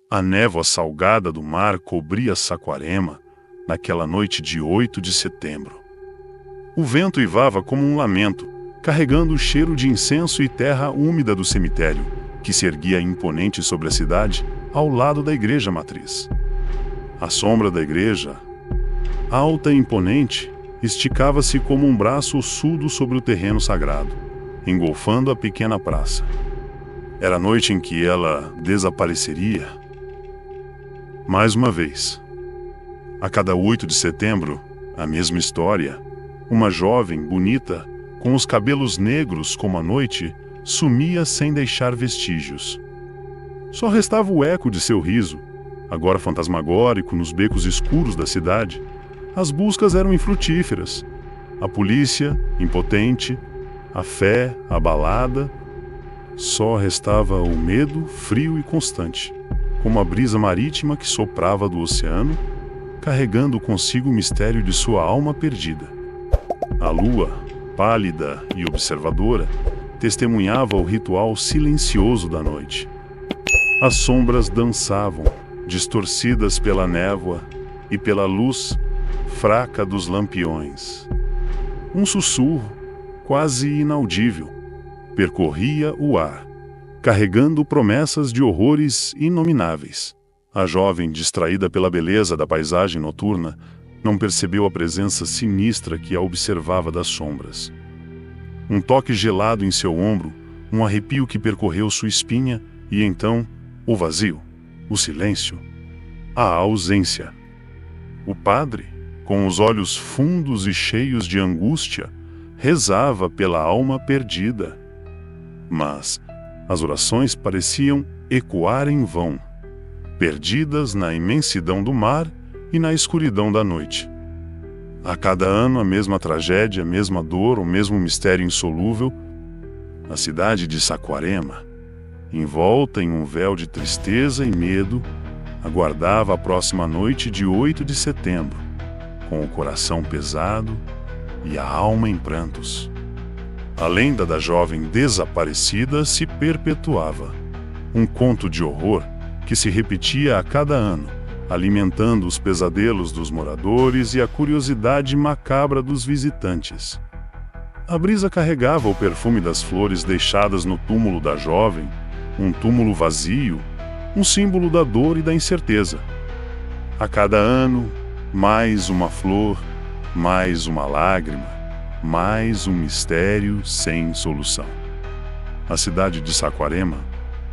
A névoa salgada do mar cobria Saquarema naquela noite de 8 de setembro. O vento uivava como um lamento, carregando o cheiro de incenso e terra úmida do cemitério, que se erguia imponente sobre a cidade, ao lado da igreja matriz. A sombra da igreja, alta e imponente, esticava-se como um braço ossudo sobre o terreno sagrado, engolfando a pequena praça. Era a noite em que ela desapareceria. Mais uma vez. A cada 8 de setembro, a mesma história. Uma jovem, bonita, com os cabelos negros como a noite, sumia sem deixar vestígios. Só restava o eco de seu riso, agora fantasmagórico nos becos escuros da cidade. As buscas eram infrutíferas. A polícia, impotente, a fé, abalada. Só restava o medo, frio e constante, como a brisa marítima que soprava do oceano, carregando consigo o mistério de sua alma perdida. A lua, pálida e observadora, testemunhava o ritual silencioso da noite. As sombras dançavam, distorcidas pela névoa e pela luz fraca dos lampiões. Um sussurro, quase inaudível, percorria o ar, carregando promessas de horrores inomináveis. A jovem, distraída pela beleza da paisagem noturna, não percebeu a presença sinistra que a observava das sombras. Um toque gelado em seu ombro, um arrepio que percorreu sua espinha, e então, o vazio, o silêncio, a ausência. O padre, com os olhos fundos e cheios de angústia, rezava pela alma perdida. Mas as orações pareciam ecoar em vão, perdidas na imensidão do mar e na escuridão da noite. A cada ano a mesma tragédia, a mesma dor, o mesmo mistério insolúvel. A cidade de Saquarema, envolta em um véu de tristeza e medo, aguardava a próxima noite de 8 de setembro, com o coração pesado e a alma em prantos. A lenda da jovem desaparecida se perpetuava, um conto de horror que se repetia a cada ano, alimentando os pesadelos dos moradores e a curiosidade macabra dos visitantes. A brisa carregava o perfume das flores deixadas no túmulo da jovem, um túmulo vazio, um símbolo da dor e da incerteza. A cada ano, mais uma flor, mais uma lágrima, mais um mistério sem solução. A cidade de Saquarema,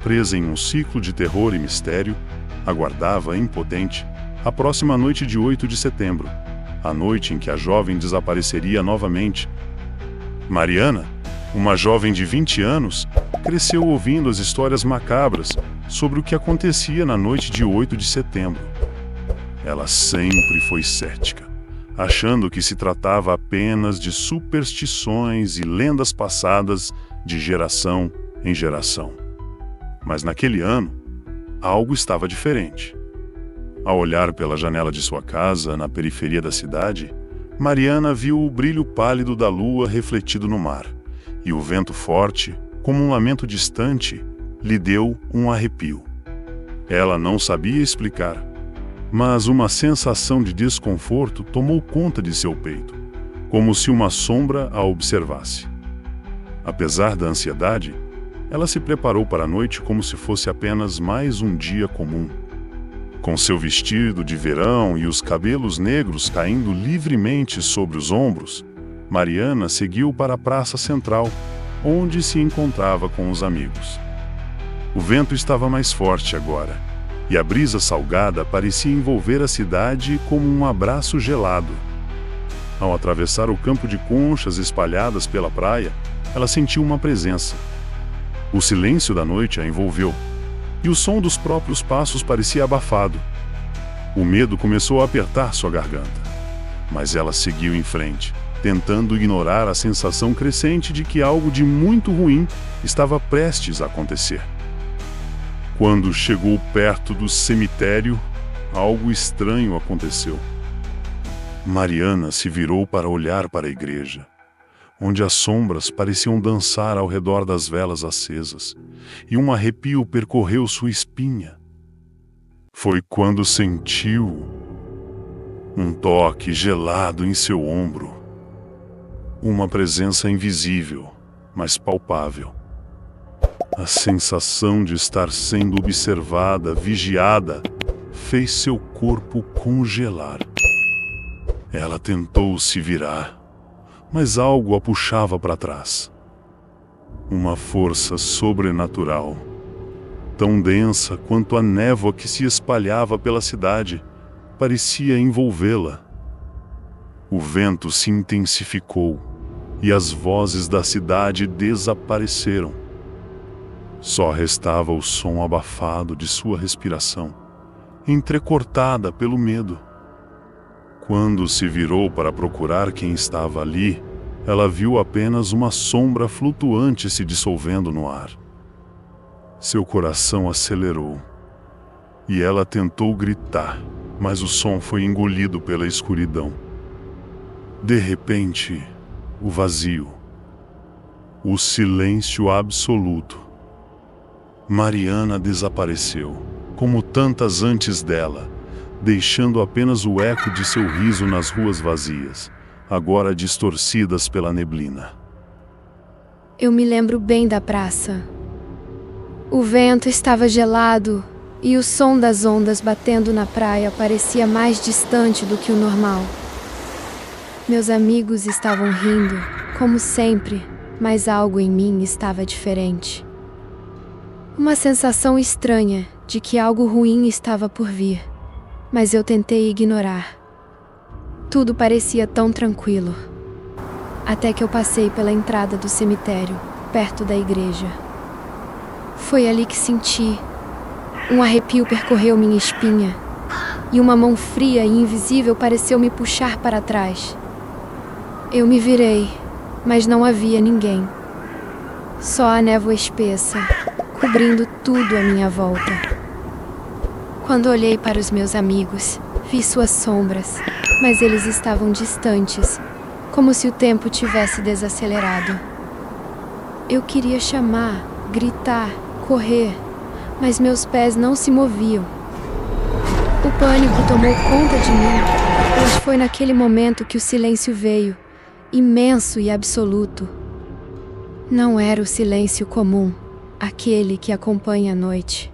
presa em um ciclo de terror e mistério, aguardava impotente a próxima noite de 8 de setembro, a noite em que a jovem desapareceria novamente. Mariana, uma jovem de 20 anos, cresceu ouvindo as histórias macabras sobre o que acontecia na noite de 8 de setembro. Ela sempre foi cética, achando que se tratava apenas de superstições e lendas passadas de geração em geração. Mas naquele ano, algo estava diferente. Ao olhar pela janela de sua casa, na periferia da cidade, Mariana viu o brilho pálido da lua refletido no mar, e o vento forte, como um lamento distante, lhe deu um arrepio. Ela não sabia explicar, mas uma sensação de desconforto tomou conta de seu peito, como se uma sombra a observasse. Apesar da ansiedade, ela se preparou para a noite como se fosse apenas mais um dia comum. Com seu vestido de verão e os cabelos negros caindo livremente sobre os ombros, Mariana seguiu para a praça central, onde se encontrava com os amigos. O vento estava mais forte agora, e a brisa salgada parecia envolver a cidade como um abraço gelado. Ao atravessar o campo de conchas espalhadas pela praia, ela sentiu uma presença. O silêncio da noite a envolveu, e o som dos próprios passos parecia abafado. O medo começou a apertar sua garganta, mas ela seguiu em frente, tentando ignorar a sensação crescente de que algo de muito ruim estava prestes a acontecer. Quando chegou perto do cemitério, algo estranho aconteceu. Mariana se virou para olhar para a igreja, onde as sombras pareciam dançar ao redor das velas acesas, e um arrepio percorreu sua espinha. Foi quando sentiu um toque gelado em seu ombro. Uma presença invisível, mas palpável. A sensação de estar sendo observada, vigiada, fez seu corpo congelar. Ela tentou se virar, mas algo a puxava para trás. Uma força sobrenatural, tão densa quanto a névoa que se espalhava pela cidade, parecia envolvê-la. O vento se intensificou e as vozes da cidade desapareceram. Só restava o som abafado de sua respiração, entrecortada pelo medo. Quando se virou para procurar quem estava ali, ela viu apenas uma sombra flutuante se dissolvendo no ar. Seu coração acelerou e ela tentou gritar, mas o som foi engolido pela escuridão. De repente, o vazio, o silêncio absoluto. Mariana desapareceu, como tantas antes dela, deixando apenas o eco de seu riso nas ruas vazias, agora distorcidas pela neblina. Eu me lembro bem da praça. O vento estava gelado e o som das ondas batendo na praia parecia mais distante do que o normal. Meus amigos estavam rindo, como sempre, mas algo em mim estava diferente. Uma sensação estranha de que algo ruim estava por vir, mas eu tentei ignorar. Tudo parecia tão tranquilo, até que eu passei pela entrada do cemitério, perto da igreja. Foi ali que senti. Um arrepio percorreu minha espinha, e uma mão fria e invisível pareceu me puxar para trás. Eu me virei, mas não havia ninguém. Só a névoa espessa, cobrindo tudo à minha volta. Quando olhei para os meus amigos, vi suas sombras, mas eles estavam distantes, como se o tempo tivesse desacelerado. Eu queria chamar, gritar, correr, mas meus pés não se moviam. O pânico tomou conta de mim, mas foi naquele momento que o silêncio veio, imenso e absoluto. Não era o silêncio comum, aquele que acompanha a noite.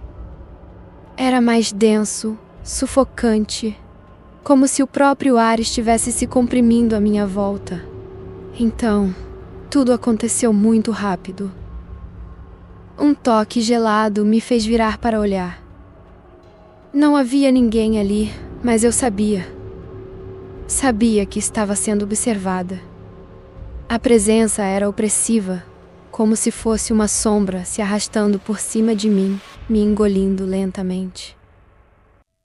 Era mais denso, sufocante, como se o próprio ar estivesse se comprimindo à minha volta. Então, tudo aconteceu muito rápido. Um toque gelado me fez virar para olhar. Não havia ninguém ali, mas eu sabia. Sabia que estava sendo observada. A presença era opressiva, como se fosse uma sombra se arrastando por cima de mim, me engolindo lentamente.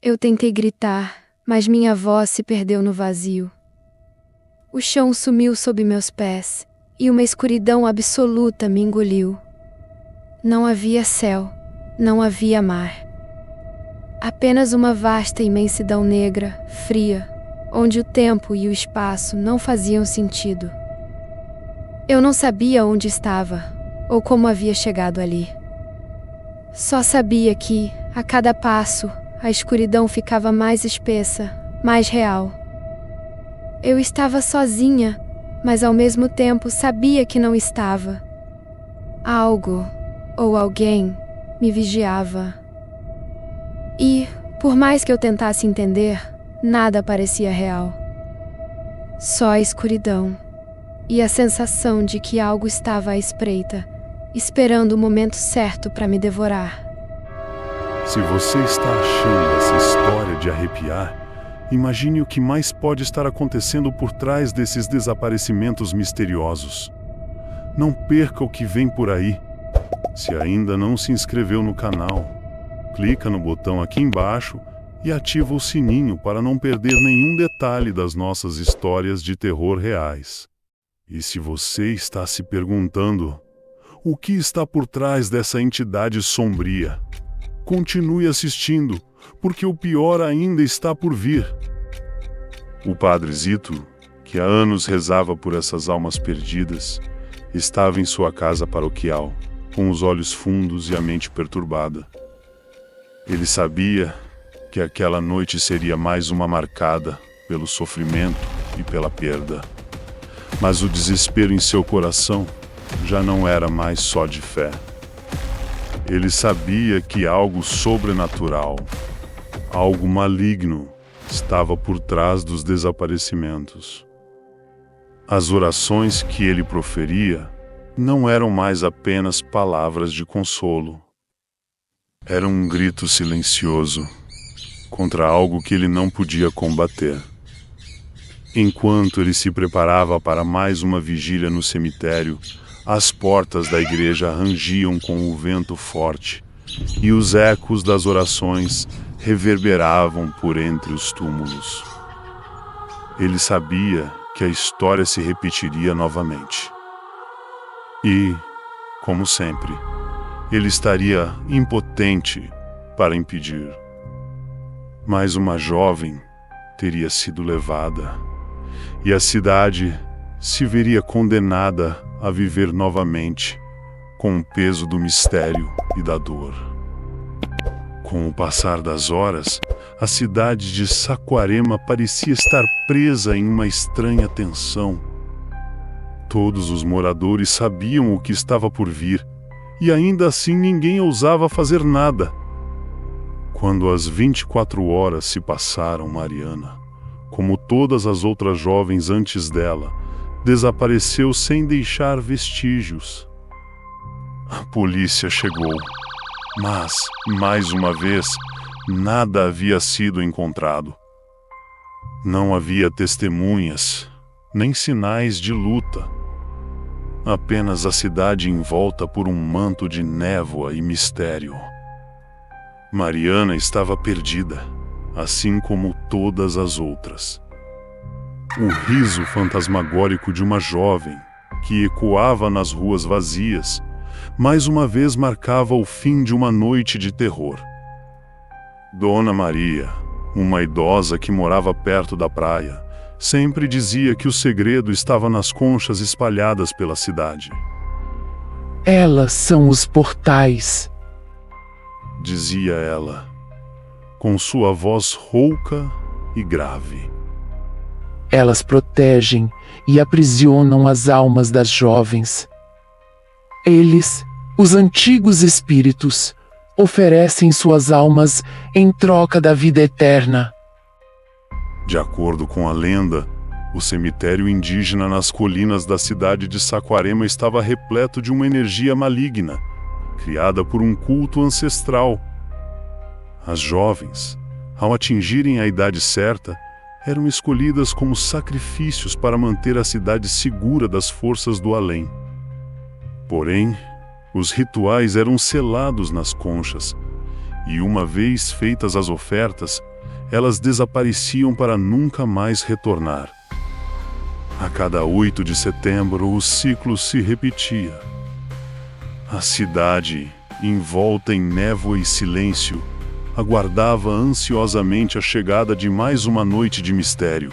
Eu tentei gritar, mas minha voz se perdeu no vazio. O chão sumiu sob meus pés, e uma escuridão absoluta me engoliu. Não havia céu, não havia mar. Apenas uma vasta imensidão negra, fria, onde o tempo e o espaço não faziam sentido. Eu não sabia onde estava, ou como havia chegado ali. Só sabia que, a cada passo, a escuridão ficava mais espessa, mais real. Eu estava sozinha, mas ao mesmo tempo sabia que não estava. Algo, ou alguém, me vigiava. E, por mais que eu tentasse entender, nada parecia real. Só a escuridão. E a sensação de que algo estava à espreita, esperando o momento certo para me devorar. Se você está achando essa história de arrepiar, imagine o que mais pode estar acontecendo por trás desses desaparecimentos misteriosos. Não perca o que vem por aí. Se ainda não se inscreveu no canal, clica no botão aqui embaixo e ativa o sininho para não perder nenhum detalhe das nossas histórias de terror reais. E se você está se perguntando o que está por trás dessa entidade sombria, continue assistindo, porque o pior ainda está por vir. O Padre Zito, que há anos rezava por essas almas perdidas, estava em sua casa paroquial, com os olhos fundos e a mente perturbada. Ele sabia que aquela noite seria mais uma marcada pelo sofrimento e pela perda. Mas o desespero em seu coração já não era mais só de fé. Ele sabia que algo sobrenatural, algo maligno, estava por trás dos desaparecimentos. As orações que ele proferia não eram mais apenas palavras de consolo. Era um grito silencioso contra algo que ele não podia combater. Enquanto ele se preparava para mais uma vigília no cemitério, as portas da igreja rangiam com o vento forte e os ecos das orações reverberavam por entre os túmulos. Ele sabia que a história se repetiria novamente. E, como sempre, ele estaria impotente para impedir. Mas uma jovem teria sido levada, e a cidade se veria condenada a viver novamente com o peso do mistério e da dor. Com o passar das horas, a cidade de Saquarema parecia estar presa em uma estranha tensão. Todos os moradores sabiam o que estava por vir, e ainda assim ninguém ousava fazer nada. Quando as 24 horas se passaram, Mariana, como todas as outras jovens antes dela, desapareceu sem deixar vestígios. A polícia chegou, mas, mais uma vez, nada havia sido encontrado. Não havia testemunhas, nem sinais de luta. Apenas a cidade envolta por um manto de névoa e mistério. Mariana estava perdida, assim como todas as outras. O riso fantasmagórico de uma jovem, que ecoava nas ruas vazias, mais uma vez marcava o fim de uma noite de terror. Dona Maria, uma idosa que morava perto da praia, sempre dizia que o segredo estava nas conchas espalhadas pela cidade. Elas são os portais, dizia ela, com sua voz rouca e grave. Elas protegem e aprisionam as almas das jovens. Eles, os antigos espíritos, oferecem suas almas em troca da vida eterna. De acordo com a lenda, o cemitério indígena nas colinas da cidade de Saquarema estava repleto de uma energia maligna, criada por um culto ancestral. As jovens, ao atingirem a idade certa, eram escolhidas como sacrifícios para manter a cidade segura das forças do além. Porém, os rituais eram selados nas conchas, e uma vez feitas as ofertas, elas desapareciam para nunca mais retornar. A cada 8 de setembro, o ciclo se repetia. A cidade, envolta em névoa e silêncio, aguardava ansiosamente a chegada de mais uma noite de mistério.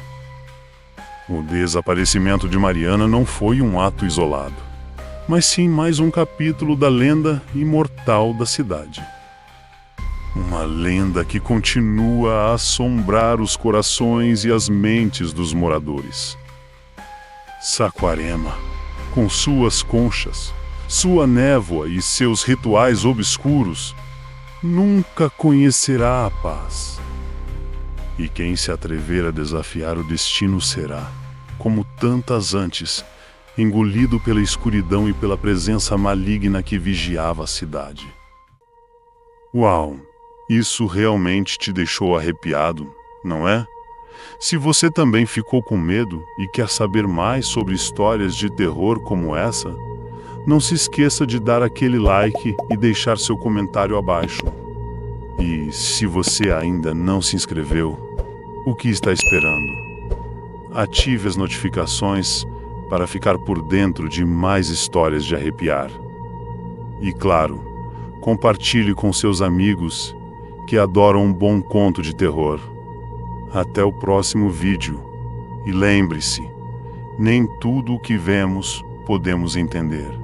O desaparecimento de Mariana não foi um ato isolado, mas sim mais um capítulo da lenda imortal da cidade. Uma lenda que continua a assombrar os corações e as mentes dos moradores. Saquarema, com suas conchas, sua névoa e seus rituais obscuros, nunca conhecerá a paz. E quem se atrever a desafiar o destino será, como tantas antes, engolido pela escuridão e pela presença maligna que vigiava a cidade. Uau! Isso realmente te deixou arrepiado, não é? Se você também ficou com medo e quer saber mais sobre histórias de terror como essa, não se esqueça de dar aquele like e deixar seu comentário abaixo. E se você ainda não se inscreveu, o que está esperando? Ative as notificações para ficar por dentro de mais histórias de arrepiar. E claro, compartilhe com seus amigos que adoram um bom conto de terror. Até o próximo vídeo. E lembre-se, nem tudo o que vemos podemos entender.